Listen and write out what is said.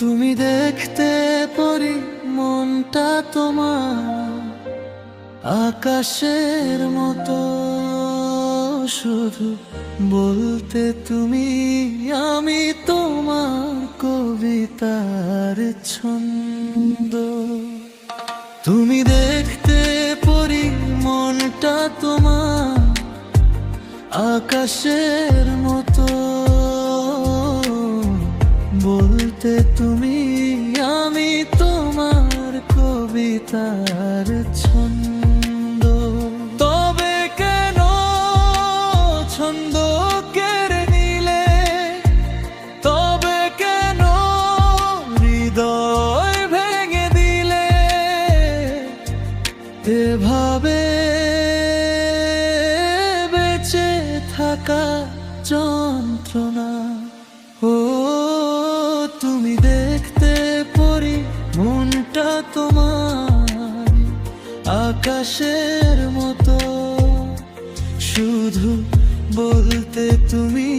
তুমি দেখতে পরি মনটা তোমার আকাশের মতো, শুধু বলতে তুমি আমি তোমার কবিতার ছন্দ। তুমি দেখতে পরি মনটা তোমার আকাশের মতো, বলতে তুমি আমি তোমার কবিতার ছন্দ। তবে কেন ছন্দ কেড়ে নিলে, তবে কেন হৃদয় ভেঙে দিলে, এভাবে বেঁচে থাকা যন্ত্রণা। ও তুমি দেখতে পরি মনটা তোমার আকাশের মতো, শুধু বলতে তুমি